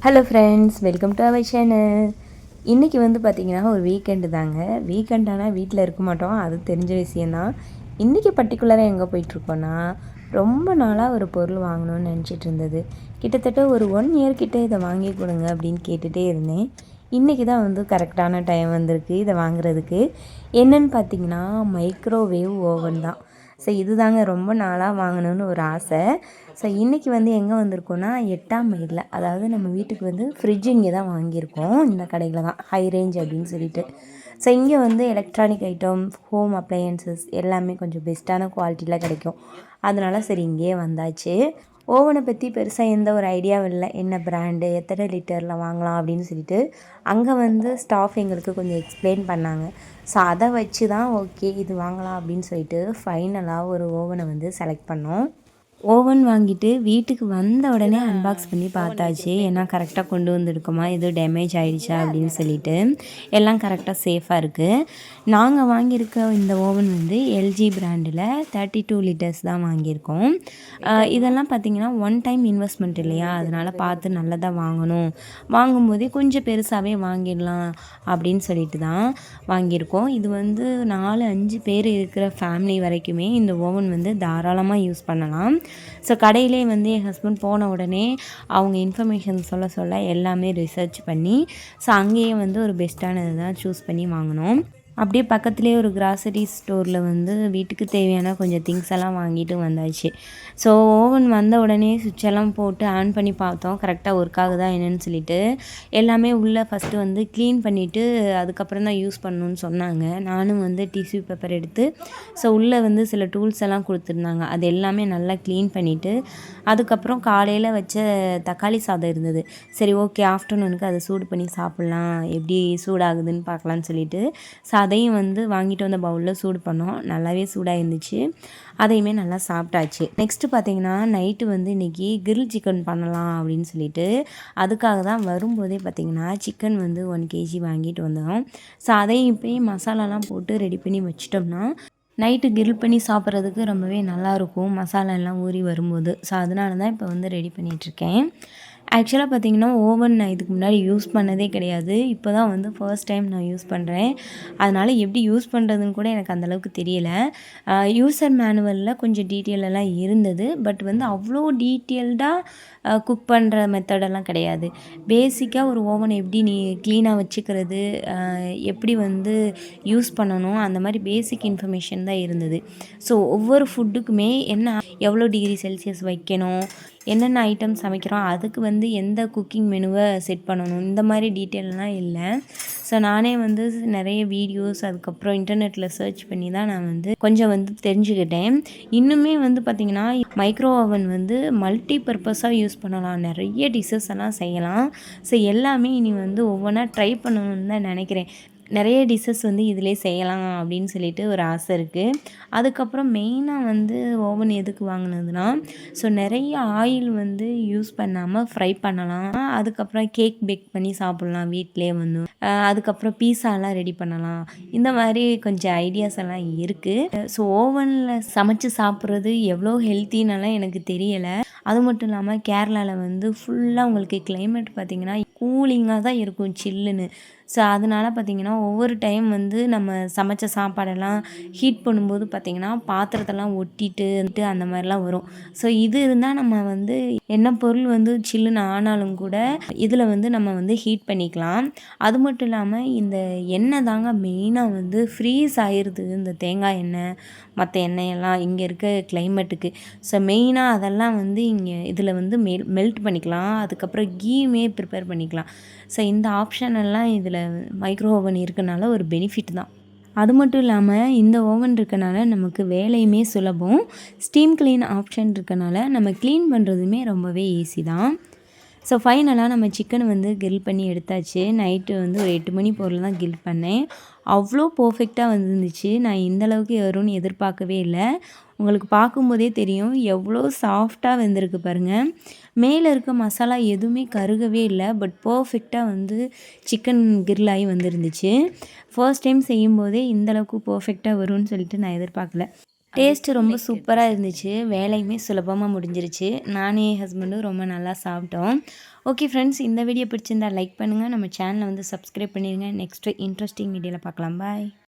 Hello friends, welcome to our channel. இன்றைக்கி வந்து பார்த்திங்கன்னா ஒரு வீக்கெண்டு தாங்க. வீக்கெண்டானால் வீட்டில் இருக்க மாட்டோம், அது தெரிஞ்ச விஷயந்தான். இன்றைக்கி பர்டிகுலராக எங்கே போயிட்டுருக்கோன்னா, ரொம்ப நாளாக ஒரு பொருள் வாங்கணும்னு நினச்சிட்டு இருந்தது. கிட்டத்தட்ட ஒரு 1 இயர் கிட்டே இதை வாங்கி கொடுங்க அப்படின்னு கேட்டுகிட்டே இருந்தேன். இன்றைக்கி தான் வந்து கரெக்டான டைம் வந்திருக்கு இதை வாங்குறதுக்கு. என்னென்னு பார்த்தீங்கன்னா மைக்ரோவேவ் ஓவன் தான். ஸோ இதுதாங்க ரொம்ப நாளாக வாங்கணும்னு ஒரு ஆசை. ஸோ இன்றைக்கி வந்து எங்கே வந்திருக்கோன்னா 8ஆம் மைலில், அதாவது நம்ம வீட்டுக்கு வந்து ஃப்ரிட்ஜ் இங்கே தான் வாங்கியிருக்கோம். இந்த கடையில் தான், ஹை ரேஞ்ச் அப்படின்னு சொல்லிட்டு. ஸோ இங்கே வந்து எலக்ட்ரானிக் ஐட்டம், ஹோம் அப்ளையன்சஸ் எல்லாமே கொஞ்சம் பெஸ்ட்டான குவாலிட்டியில் கிடைக்கும். அதனால சரி இங்கேயே வந்தாச்சு. ஓவனை பற்றி பெருசாக எந்த ஒரு ஐடியாவும் இல்லை, என்ன பிராண்டு, எத்தனை லிட்டரில் வாங்கலாம் அப்படின்னு சொல்லிட்டு. அங்கே வந்து ஸ்டாஃப் எங்களுக்கு கொஞ்சம் எக்ஸ்பிளைன் பண்ணாங்க. ஸோ அதை வச்சு தான் ஓகே இது வாங்கலாம் அப்படின்னு சொல்லிட்டு ஃபைனலாக ஒரு ஓவனை வந்து செலக்ட் பண்ணோம். ஓவன் வாங்கிட்டு வீட்டுக்கு வந்த உடனே அன்பாக்ஸ் பண்ணி பார்த்தாச்சு. ஏன்னா கரெக்டாக கொண்டு வந்துருக்கோமா, எதுவும் டேமேஜ் ஆகிடுச்சா அப்படின்னு சொல்லிட்டு. எல்லாம் கரெக்டாக சேஃபாக இருக்குது. நாங்கள் வாங்கியிருக்க இந்த ஓவன் வந்து எல்ஜி பிராண்டில் 32 லிட்டர்ஸ் தான் வாங்கியிருக்கோம். இதெல்லாம் பார்த்திங்கன்னா ஒன் டைம் இன்வெஸ்ட்மெண்ட் இல்லையா, அதனால் பார்த்து நல்லதாக வாங்கணும். வாங்கும்போதே கொஞ்சம் பெருசாகவே வாங்கிடலாம் அப்படின்னு சொல்லிட்டு தான் வாங்கியிருக்கோம். இது வந்து 4-5 பேர் இருக்கிற ஃபேமிலி வரைக்குமே இந்த ஓவன் வந்து தாராளமாக யூஸ் பண்ணலாம். ஸோ கடையிலே வந்து என் ஹஸ்பண்ட் போன உடனே அவங்க இன்ஃபர்மேஷன் சொல்ல எல்லாமே ரிசர்ச் பண்ணி ஸோ அங்கேயே வந்து ஒரு பெஸ்ட்டானது தான் சூஸ் பண்ணி வாங்கினோம். அப்படியே பக்கத்துலேயே ஒரு கிராசரி ஸ்டோரில் வந்து வீட்டுக்கு தேவையான கொஞ்சம் திங்ஸ் எல்லாம் வாங்கிட்டு வந்தாச்சு. ஸோ ஓவன் வந்த உடனே சுவிட்செல்லாம் போட்டு ஆன் பண்ணி பார்த்தோம், கரெக்டாக ஒர்க் ஆகுதா என்னன்னு சொல்லிட்டு. எல்லாமே உள்ளே ஃபஸ்ட்டு வந்து க்ளீன் பண்ணிவிட்டு அதுக்கப்புறம் தான் யூஸ் பண்ணணுன்னு சொன்னாங்க. நானும் வந்து டிஷ்யூ பேப்பர் எடுத்து ஸோ உள்ளே வந்து சில டூல்ஸ் எல்லாம் கொடுத்துருந்தாங்க, அது எல்லாமே நல்லா க்ளீன் பண்ணிவிட்டு அதுக்கப்புறம் காலையில் வச்ச தக்காளி சாதம் இருந்தது. சரி ஓகே, ஆஃப்டர்நூனுக்கு அதை சூடு பண்ணி சாப்பிட்லாம், எப்படி சூடாகுதுன்னு பார்க்கலான்னு சொல்லிட்டு அதையும் வந்து வாங்கிட்டு வந்த பவுலில் சூடு பண்ணோம். நல்லாவே சூடாக இருந்துச்சு, அதையுமே நல்லா சாப்பிட்டாச்சு. நெக்ஸ்ட்டு பார்த்திங்கன்னா நைட்டு வந்து இன்றைக்கி கிரில் சிக்கன் பண்ணலாம் அப்படின்னு சொல்லிட்டு அதுக்காக தான் வரும்போதே பார்த்திங்கன்னா சிக்கன் வந்து 1 kg வாங்கிட்டு வந்தோம். ஸோ அதையும் இப்போயும் மசாலாலாம் போட்டு ரெடி பண்ணி வச்சிட்டோம்னா நைட்டு கிரில் பண்ணி சாப்பிட்றதுக்கு ரொம்பவே நல்லாயிருக்கும், மசாலா எல்லாம் ஊறி வரும்போது. ஸோ அதனால தான் இப்போ வந்து ரெடி பண்ணிகிட்ருக்கேன். ஆக்சுவலாக பார்த்திங்கன்னா ஓவன் நான் இதுக்கு முன்னாடி யூஸ் பண்ணதே கிடையாது. இப்போ தான் வந்து ஃபர்ஸ்ட் டைம் நான் யூஸ் பண்ணுறேன். அதனால் எப்படி யூஸ் பண்ணுறதுன்னு கூட எனக்கு அந்தளவுக்கு தெரியலை. யூசர் மேனுவலில் கொஞ்சம் டீட்டெயிலெல்லாம் இருந்தது, பட் வந்து அவ்வளோ டீட்டெயில்டாக குக் பண்ணுற மெத்தடெல்லாம் கிடையாது. பேசிக்காக ஒரு ஓவனை எப்படி நீ க்ளீனாக வச்சுக்கிறது, எப்படி வந்து யூஸ் பண்ணணும், அந்த மாதிரி பேசிக் இன்ஃபர்மேஷன் தான் இருந்தது. ஸோ ஒவ்வொரு ஃபுட்டுக்குமே என்ன எவ்வளோ டிகிரி செல்சியஸ் வைக்கணும், என்னென்ன ஐட்டம் சமைக்கிறோம், அதுக்கு வந்து எந்த குக்கிங் மெனுவை செட் பண்ணணும், இந்த மாதிரி டீட்டெயிலெலாம் இல்லை. ஸோ நானே வந்து நிறைய வீடியோஸ் அதுக்கப்புறம் இன்டர்நெட்டில் சர்ச் பண்ணி தான் நான் வந்து கொஞ்சம் வந்து தெரிஞ்சுக்கிட்டேன். இன்னுமே வந்து பார்த்திங்கன்னா மைக்ரோ ஓவன் வந்து மல்டி பர்பஸாக யூஸ் பண்ணலாம், நிறைய டிஷ்ஷஸ் எல்லாம் செய்யலாம். ஸோ எல்லாமே இனி வந்து ஒவ்வொன்றா ட்ரை பண்ணணும்னு தான் நினைக்கிறேன். நிறைய டிஷ்ஷஸ் வந்து இதிலே செய்யலாம் அப்படின்னு சொல்லிட்டு ஒரு ஆசை இருக்குது. அதுக்கப்புறம் மெயினாக வந்து ஓவன் எதுக்கு வாங்கினதுன்னா ஸோ நிறைய ஆயில் வந்து யூஸ் பண்ணாமல் ஃப்ரை பண்ணலாம். அதுக்கப்புறம் கேக் பேக் பண்ணி சாப்பிட்லாம் வீட்டிலே வந்து. அதுக்கப்புறம் பீஸாலாம் ரெடி பண்ணலாம். இந்த மாதிரி கொஞ்சம் ஐடியாஸ் எல்லாம் இருக்குது. ஸோ ஓவனில் சமைச்சு சாப்பிட்றது எவ்வளோ ஹெல்த்தின்னெல்லாம் எனக்கு தெரியலை. அது மட்டும் இல்லாமல் கேரளாவில் வந்து ஃபுல்லாக உங்களுக்கு கிளைமேட் பார்த்திங்கன்னா கூலிங்காக தான் இருக்கும், சில்லுன்னு. ஸோ அதனால் பார்த்திங்கன்னா ஒவ்வொரு டைம் வந்து நம்ம சமைச்ச சாப்பாடெல்லாம் ஹீட் பண்ணும்போது பார்த்திங்கன்னா பாத்திரத்தெல்லாம் ஒட்டிட்டு அந்த மாதிரிலாம் வரும். ஸோ இது இருந்தால் நம்ம வந்து என்ன பொருள் வந்து சில்லுன்னு ஆனாலும் கூட இதில் வந்து நம்ம வந்து ஹீட் பண்ணிக்கலாம். அது மட்டும் இல்லாமல் இந்த எண்ணெய் தாங்க மெயினாக வந்து ஃப்ரீஸ் ஆயிடுது, இந்த தேங்காய் எண்ணெய் மற்ற எண்ணெயெல்லாம் இங்கே இருக்க கிளைமேட்டுக்கு. ஸோ மெயினாக அதெல்லாம் வந்து இங்கே இதில் வந்து மெல்ட் பண்ணிக்கலாம். அதுக்கப்புறம் கீயுமே ப்ரிப்பேர் பண்ணிக்கலாம். ஸோ இந்த ஆப்ஷன் எல்லாம் இதில் மைக்ரோ ஓவன் இருக்கனால ஒரு பெனிஃபிட் தான். அது மட்டும் இல்லாமல் இந்த ஓவன் இருக்கனால நமக்கு வேலையுமே சுலபம். ஸ்டீம் க்ளீன் ஆப்ஷன் இருக்கனால நம்ம க்ளீன் பண்ணுறதுமே ரொம்பவே ஈஸி தான். ஸோ ஃபைனலாக நம்ம சிக்கனை வந்து கிரில் பண்ணி எடுத்தாச்சு. நைட்டு வந்து ஒரு 8 மணி போல் தான் கிரில் பண்ணேன். அவ்வளோ பர்ஃபெக்டாக வந்துருந்துச்சு. நான் இந்தளவுக்கு வரும்னு எதிர்பார்க்கவே இல்லை. உங்களுக்கு பார்க்கும்போதே தெரியும் எவ்வளோ சாஃப்டாக வெந்திருக்கு பாருங்கள். மேலே இருக்க மசாலா எதுவுமே கருகவே இல்லை, பட் பர்ஃபெக்டாக வந்து சிக்கன் கிரில் ஆகி வந்துருந்துச்சு. ஃபர்ஸ்ட் டைம் செய்யும்போதே இந்தளவுக்கு பர்ஃபெக்டாக வரும்னு சொல்லிட்டு நான் எதிர்பார்க்கல. டேஸ்ட்டு ரொம்ப சூப்பராக இருந்துச்சு. வேலையுமே சுலபமாக முடிஞ்சிருச்சு. நானும் என் ஹஸ்பண்டும் ரொம்ப நல்லா சாப்பிட்டோம். ஓகே ஃப்ரெண்ட்ஸ், இந்த வீடியோ பிடிச்சிருந்தா லைக் பண்ணுங்கள். நம்ம சேனலை வந்து சப்ஸ்கிரைப் பண்ணிடுங்க. நெக்ஸ்ட்டு இன்ட்ரெஸ்டிங் வீடியோவில் பார்க்கலாம். பாய்.